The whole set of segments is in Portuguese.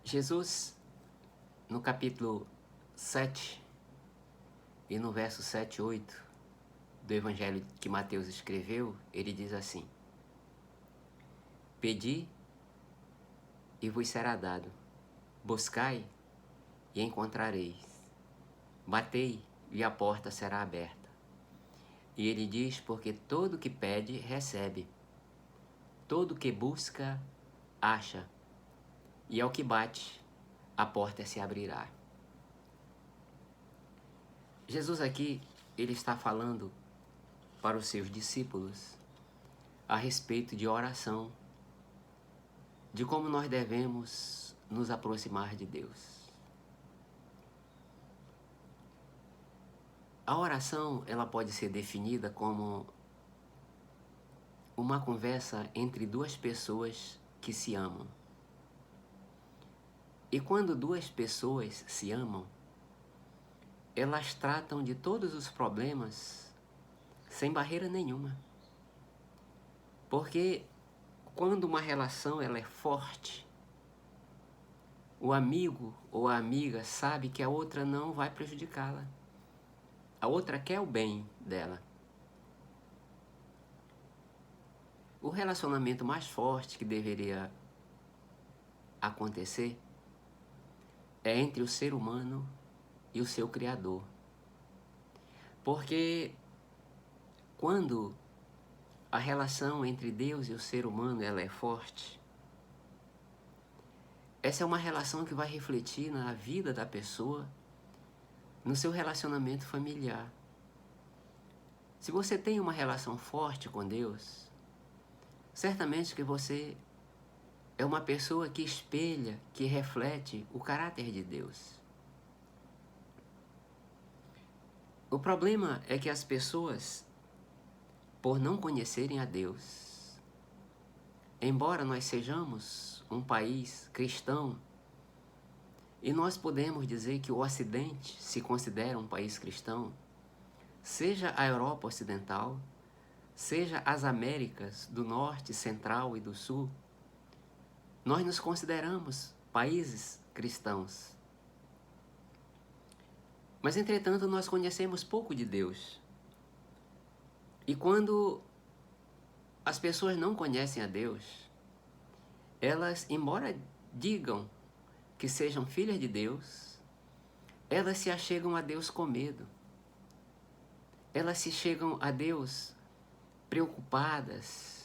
Jesus, no capítulo 7 e no verso 7 e 8 do evangelho que Mateus escreveu, ele diz assim: Pedi e vos será dado, buscai e encontrareis, batei e a porta será aberta. E ele diz: porque todo que pede, recebe, todo que busca, acha, e ao que bate, a porta se abrirá. Jesus aqui, ele está falando para os seus discípulos a respeito de oração, de como nós devemos nos aproximar de Deus. A oração, ela pode ser definida como uma conversa entre duas pessoas que se amam. E quando duas pessoas se amam, elas tratam de todos os problemas sem barreira nenhuma. Porque quando uma relação ela é forte, o amigo ou a amiga sabe que a outra não vai prejudicá-la. A outra quer o bem dela. O relacionamento mais forte que deveria acontecer é entre o ser humano e o seu Criador. Porque quando a relação entre Deus e o ser humano ela é forte, essa é uma relação que vai refletir na vida da pessoa, no seu relacionamento familiar. Se você tem uma relação forte com Deus, certamente que você é uma pessoa que espelha, que reflete o caráter de Deus. O problema é que as pessoas, por não conhecerem a Deus, embora nós sejamos um país cristão, e nós podemos dizer que o Ocidente se considera um país cristão, seja a Europa Ocidental, seja as Américas do Norte, Central e do Sul, nós nos consideramos países cristãos. Mas, entretanto, nós conhecemos pouco de Deus. E quando as pessoas não conhecem a Deus, elas, embora digam que sejam filhas de Deus, elas se achegam a Deus com medo. Elas se chegam a Deus preocupadas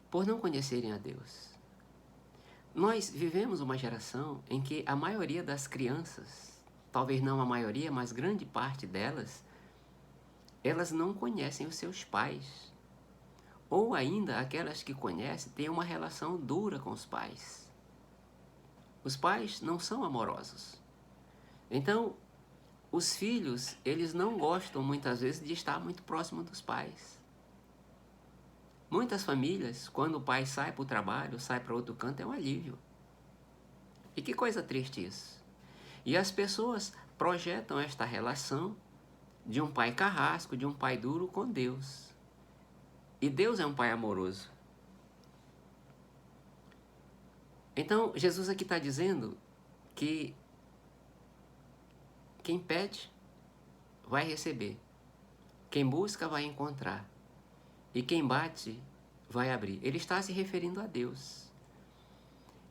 por não conhecerem a Deus. Nós vivemos uma geração em que a maioria das crianças, talvez não a maioria, mas grande parte delas, elas não conhecem os seus pais. Ou ainda, aquelas que conhecem têm uma relação dura com os pais. Os pais não são amorosos. Então, os filhos, eles não gostam muitas vezes de estar muito próximo dos pais. Muitas famílias, quando o pai sai para o trabalho, sai para outro canto, é um alívio. E que coisa triste isso. E as pessoas projetam esta relação de um pai carrasco, de um pai duro com Deus. E Deus é um pai amoroso. Então, Jesus aqui está dizendo que quem pede vai receber, quem busca vai encontrar, e quem bate vai abrir. Ele está se referindo a Deus.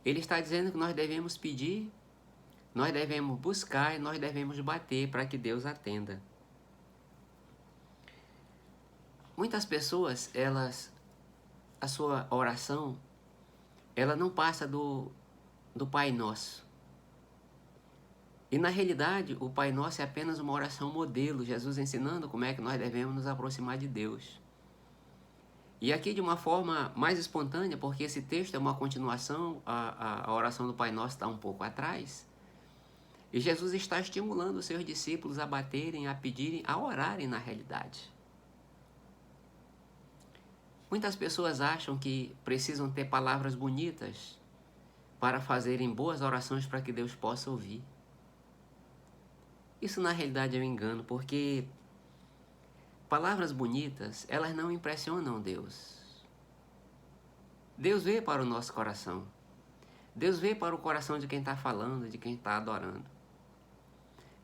Ele está dizendo que nós devemos pedir, nós devemos buscar e nós devemos bater para que Deus atenda. Muitas pessoas, a sua oração, ela não passa do Pai Nosso. E na realidade, o Pai Nosso é apenas uma oração modelo, Jesus ensinando como é que nós devemos nos aproximar de Deus. E aqui de uma forma mais espontânea, porque esse texto é uma continuação, a oração do Pai Nosso está um pouco atrás, e Jesus está estimulando os seus discípulos a baterem, a pedirem, a orarem na realidade. Muitas pessoas acham que precisam ter palavras bonitas para fazerem boas orações para que Deus possa ouvir. Isso na realidade é um engano, porque palavras bonitas, elas não impressionam Deus. Deus vê para o nosso coração. Deus vê para o coração de quem está falando, de quem está adorando.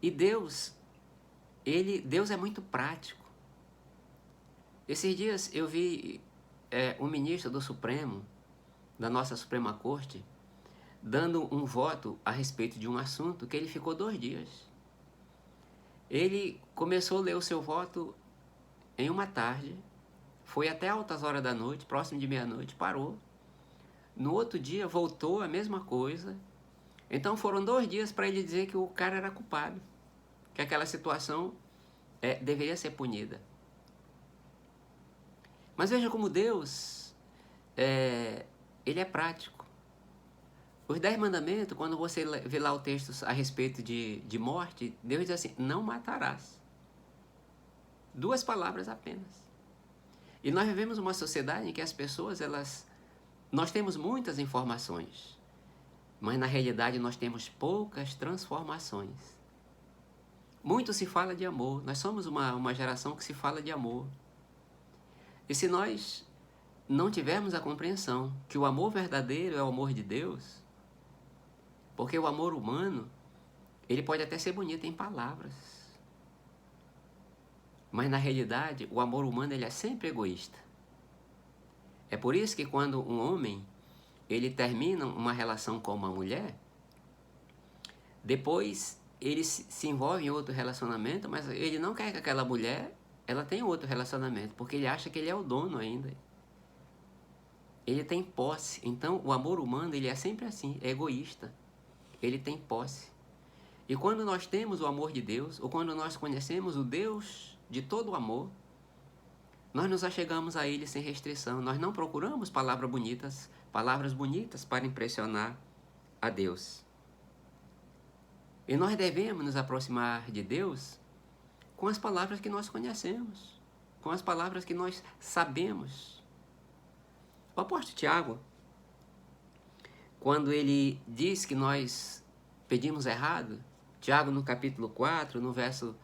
E Deus é muito prático. Esses dias eu vi um ministro do Supremo, da nossa Suprema Corte, dando um voto a respeito de um assunto que ele ficou 2 dias. Ele começou a ler o seu voto em uma tarde, foi até altas horas da noite, próximo de meia-noite, parou. No outro dia voltou a mesma coisa. Então foram 2 dias para ele dizer que o cara era culpado, que aquela situação deveria ser punida. Mas veja como Deus, ele é prático. Os 10 mandamentos, quando você vê lá o texto a respeito de morte, Deus diz assim, não matarás. 2 palavras apenas. E nós vivemos uma sociedade em que as pessoas, nós temos muitas informações, mas na realidade nós temos poucas transformações. Muito se fala de amor, nós somos uma geração que se fala de amor. E se nós não tivermos a compreensão que o amor verdadeiro é o amor de Deus, porque o amor humano, ele pode até ser bonito em palavras, mas na realidade o amor humano ele é sempre egoísta. É por isso que quando um homem ele termina uma relação com uma mulher, depois ele se envolve em outro relacionamento, mas ele não quer que aquela mulher ela tenha outro relacionamento, porque ele acha que ele é o dono ainda. Ele tem posse. Então o amor humano ele é sempre assim, é egoísta. Ele tem posse. E quando nós temos o amor de Deus, ou quando nós conhecemos o Deus de todo o amor, nós nos achegamos a Ele sem restrição. Nós não procuramos palavras bonitas para impressionar a Deus. E nós devemos nos aproximar de Deus com as palavras que nós conhecemos, com as palavras que nós sabemos. O apóstolo Tiago, quando ele diz que nós pedimos errado, Tiago no capítulo 4, no verso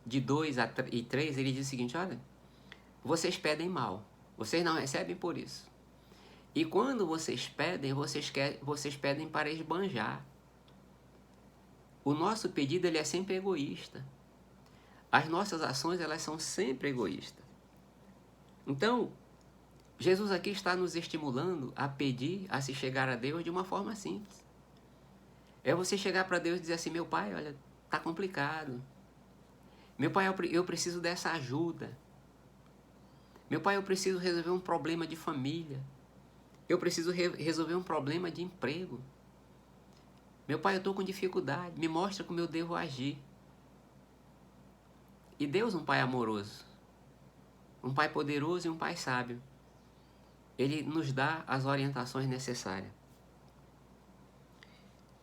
de 2 e 3, ele diz o seguinte, olha, vocês pedem mal, vocês não recebem por isso. E quando vocês pedem, vocês pedem para esbanjar. O nosso pedido ele é sempre egoísta. As nossas ações elas são sempre egoístas. Então, Jesus aqui está nos estimulando a pedir, a se chegar a Deus de uma forma simples. É você chegar para Deus e dizer assim, meu Pai, olha, está complicado. Meu Pai, eu preciso dessa ajuda. Meu Pai, eu preciso resolver um problema de família. Eu preciso resolver um problema de emprego. Meu Pai, eu estou com dificuldade. Me mostra como eu devo agir. E Deus, um Pai amoroso, um Pai poderoso e um Pai sábio, Ele nos dá as orientações necessárias.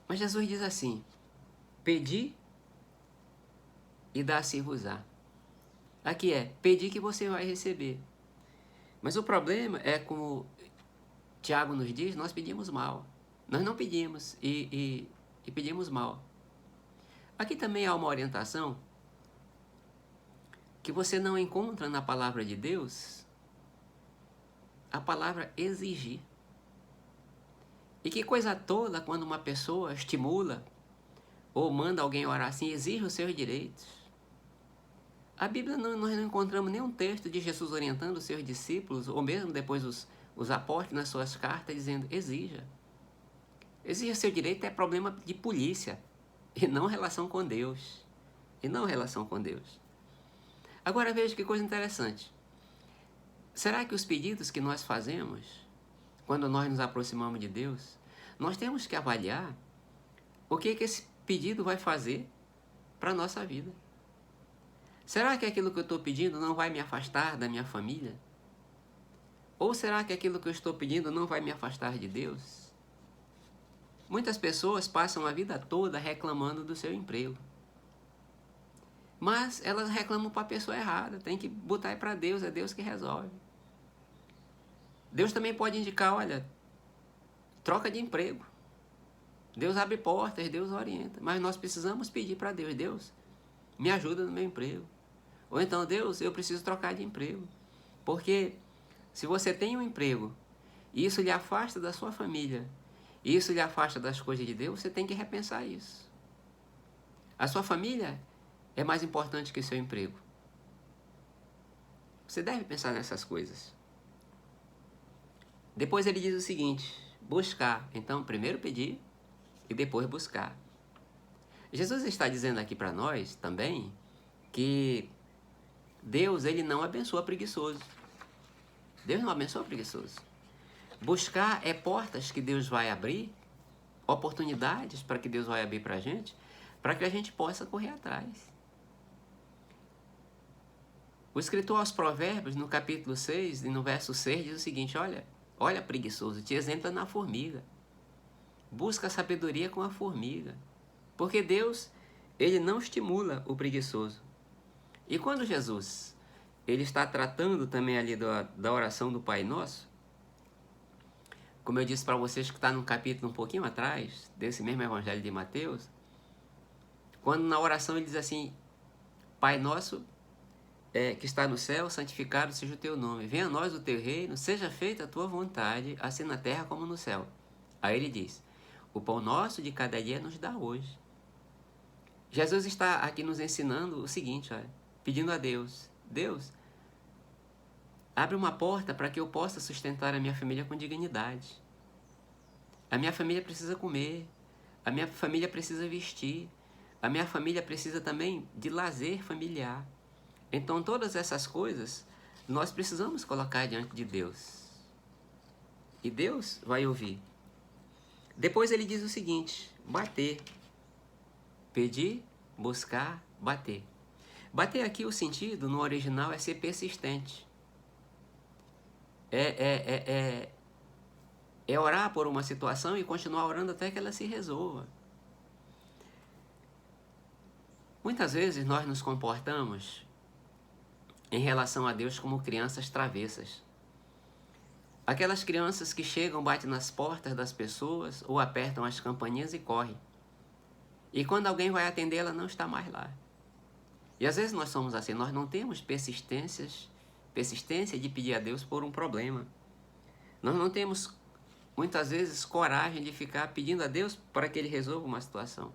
Mas Jesus diz assim, pedi e dá-se-vos-á. Aqui pedi que você vai receber. Mas o problema é, como Tiago nos diz, nós pedimos mal. Nós não pedimos e pedimos mal. Aqui também há uma orientação que você não encontra na palavra de Deus, a palavra exigir. E que coisa tola quando uma pessoa estimula ou manda alguém orar assim, exige os seus direitos. A Bíblia, nós não encontramos nenhum texto de Jesus orientando os seus discípulos, ou mesmo depois os apóstolos nas suas cartas, dizendo, exija. Exija seu direito é problema de polícia, e não relação com Deus. E não relação com Deus. Agora veja que coisa interessante. Será que os pedidos que nós fazemos, quando nós nos aproximamos de Deus, nós temos que avaliar o que esse pedido vai fazer para a nossa vida? Será que aquilo que eu estou pedindo não vai me afastar da minha família? Ou será que aquilo que eu estou pedindo não vai me afastar de Deus? Muitas pessoas passam a vida toda reclamando do seu emprego. Mas elas reclamam para a pessoa errada, tem que botar para Deus, é Deus que resolve. Deus também pode indicar, olha, troca de emprego. Deus abre portas, Deus orienta, mas nós precisamos pedir para Deus, Deus, me ajuda no meu emprego. Ou então, Deus, eu preciso trocar de emprego. Porque se você tem um emprego e isso lhe afasta da sua família e isso lhe afasta das coisas de Deus, você tem que repensar isso. A sua família é mais importante que o seu emprego. Você deve pensar nessas coisas. Depois ele diz o seguinte: buscar. Então, primeiro pedir e depois buscar. Jesus está dizendo aqui para nós também que Deus, ele não abençoa preguiçoso. Deus não abençoa preguiçoso. Buscar é portas que Deus vai abrir, oportunidades para que Deus vai abrir para a gente, para que a gente possa correr atrás. O escritor aos Provérbios, no capítulo 6 e no verso 6, diz o seguinte: olha preguiçoso, te exempla na formiga. Busca a sabedoria com a formiga. Porque Deus, ele não estimula o preguiçoso. E quando Jesus, ele está tratando também ali da oração do Pai Nosso, como eu disse para vocês que está num capítulo um pouquinho atrás, desse mesmo Evangelho de Mateus, quando na oração ele diz assim: Pai Nosso que está no céu, santificado seja o teu nome. Venha a nós o teu reino, seja feita a tua vontade, assim na terra como no céu. Aí ele diz: o pão nosso de cada dia nos dá hoje. Jesus está aqui nos ensinando o seguinte, pedindo a Deus: Deus, abre uma porta para que eu possa sustentar a minha família com dignidade. A minha família precisa comer, a minha família precisa vestir, a minha família precisa também de lazer familiar. Então, todas essas coisas nós precisamos colocar diante de Deus. E Deus vai ouvir. Depois ele diz o seguinte: bater. Pedir, buscar, bater. Bater aqui, o sentido no original é ser persistente. É orar por uma situação e continuar orando até que ela se resolva. Muitas vezes nós nos comportamos em relação a Deus como crianças travessas. Aquelas crianças que chegam, batem nas portas das pessoas ou apertam as campainhas e correm. E quando alguém vai atender, ela não está mais lá. E às vezes nós somos assim, nós não temos persistência de pedir a Deus por um problema. Nós não temos, muitas vezes, coragem de ficar pedindo a Deus para que Ele resolva uma situação.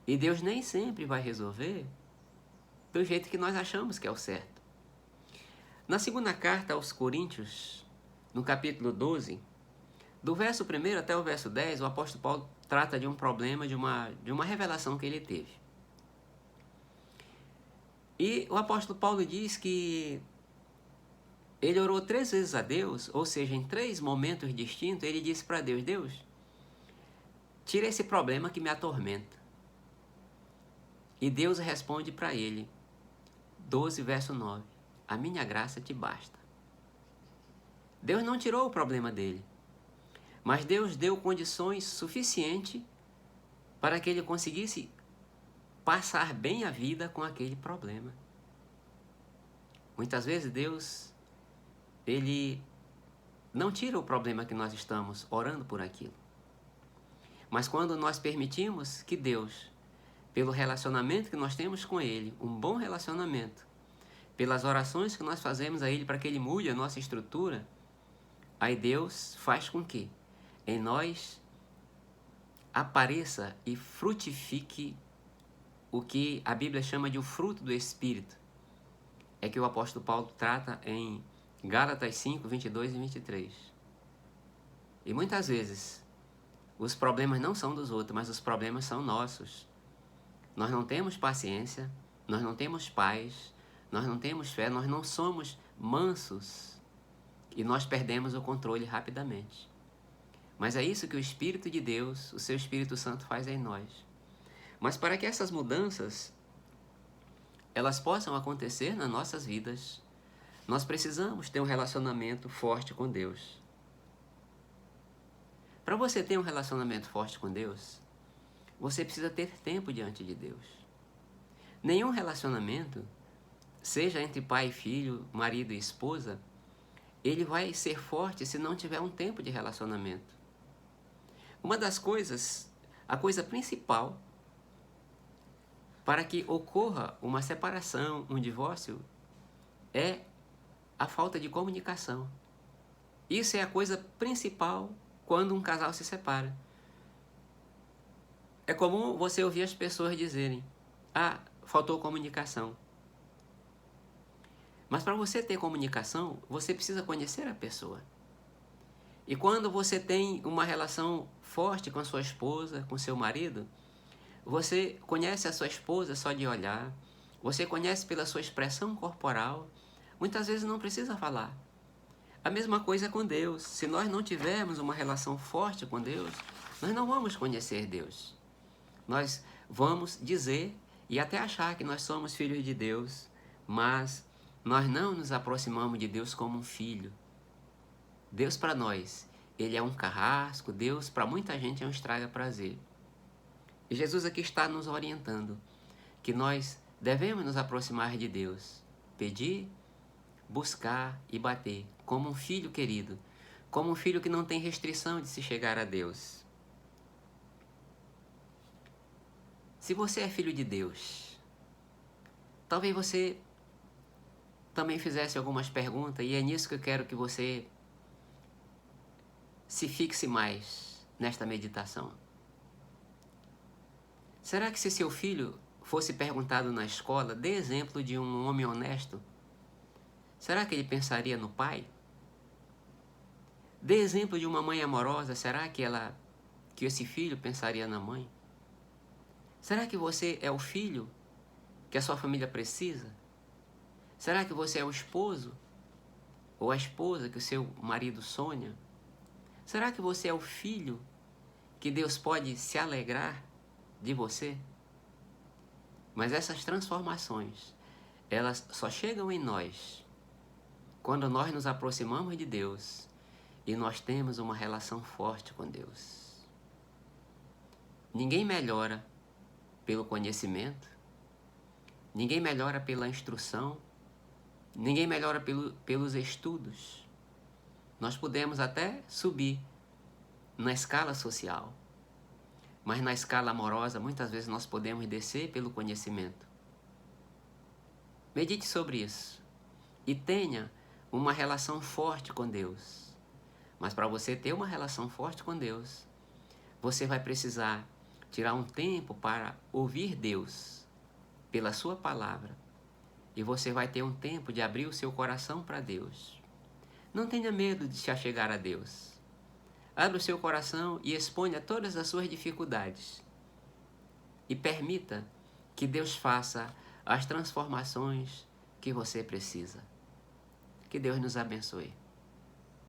E Deus nem sempre vai resolver do jeito que nós achamos que é o certo. Na segunda carta aos Coríntios, no capítulo 12, do verso 1 até o verso 10, o apóstolo Paulo trata de um problema, de uma revelação que ele teve. E o apóstolo Paulo diz que ele orou 3 vezes a Deus, ou seja, em 3 momentos distintos, ele disse para Deus: Deus, tira esse problema que me atormenta. E Deus responde para ele, 12, verso 9, a minha graça te basta. Deus não tirou o problema dele, mas Deus deu condições suficientes para que ele conseguisse passar bem a vida com aquele problema. Muitas vezes Deus, ele não tira o problema que nós estamos orando por aquilo. Mas quando nós permitimos que Deus, pelo relacionamento que nós temos com Ele, um bom relacionamento, pelas orações que nós fazemos a Ele para que Ele mude a nossa estrutura, aí Deus faz com que em nós apareça e frutifique o que a Bíblia chama de o fruto do Espírito. É que o apóstolo Paulo trata em Gálatas 5, 22 e 23. E muitas vezes os problemas não são dos outros, mas os problemas são nossos. Nós não temos paciência, nós não temos paz, nós não temos fé, nós não somos mansos e nós perdemos o controle rapidamente. Mas é isso que o Espírito de Deus, o seu Espírito Santo, faz em nós. Mas para que essas mudanças elas possam acontecer nas nossas vidas, nós precisamos ter um relacionamento forte com Deus. Para você ter um relacionamento forte com Deus, você precisa ter tempo diante de Deus. Nenhum relacionamento, seja entre pai e filho, marido e esposa, ele vai ser forte se não tiver um tempo de relacionamento. Uma das coisas, a coisa principal para que ocorra uma separação, um divórcio, é a falta de comunicação. Isso é a coisa principal quando um casal se separa. É comum você ouvir as pessoas dizerem: ah, faltou comunicação. Mas para você ter comunicação, você precisa conhecer a pessoa. E quando você tem uma relação forte com a sua esposa, com seu marido, você conhece a sua esposa só de olhar, você conhece pela sua expressão corporal, muitas vezes não precisa falar. A mesma coisa com Deus. Se nós não tivermos uma relação forte com Deus, nós não vamos conhecer Deus. Nós vamos dizer e até achar que nós somos filhos de Deus, mas nós não nos aproximamos de Deus como um filho. Deus para nós, Ele é um carrasco, Deus para muita gente é um estraga-prazer. E Jesus aqui está nos orientando que nós devemos nos aproximar de Deus, pedir, buscar e bater, como um filho querido, como um filho que não tem restrição de se chegar a Deus. Se você é filho de Deus, talvez você também fizesse algumas perguntas, e é nisso que eu quero que você se fixe mais nesta meditação. Será que se seu filho fosse perguntado na escola, dê exemplo de um homem honesto, será que ele pensaria no pai? Dê exemplo de uma mãe amorosa, será que esse filho pensaria na mãe? Será que você é o filho que a sua família precisa? Será que você é o esposo ou a esposa que o seu marido sonha? Será que você é o filho que Deus pode se alegrar de você? Mas essas transformações, elas só chegam em nós quando nós nos aproximamos de Deus e nós temos uma relação forte com Deus. Ninguém melhora pelo conhecimento, ninguém melhora pela instrução, ninguém melhora pelos estudos. Nós podemos até subir na escala social, mas na escala amorosa, muitas vezes nós podemos descer pelo conhecimento. Medite sobre isso e tenha uma relação forte com Deus. Mas para você ter uma relação forte com Deus, você vai precisar tirar um tempo para ouvir Deus pela sua palavra. E você vai ter um tempo de abrir o seu coração para Deus. Não tenha medo de se achegar a Deus. Abra o seu coração e exponha todas as suas dificuldades. E permita que Deus faça as transformações que você precisa. Que Deus nos abençoe.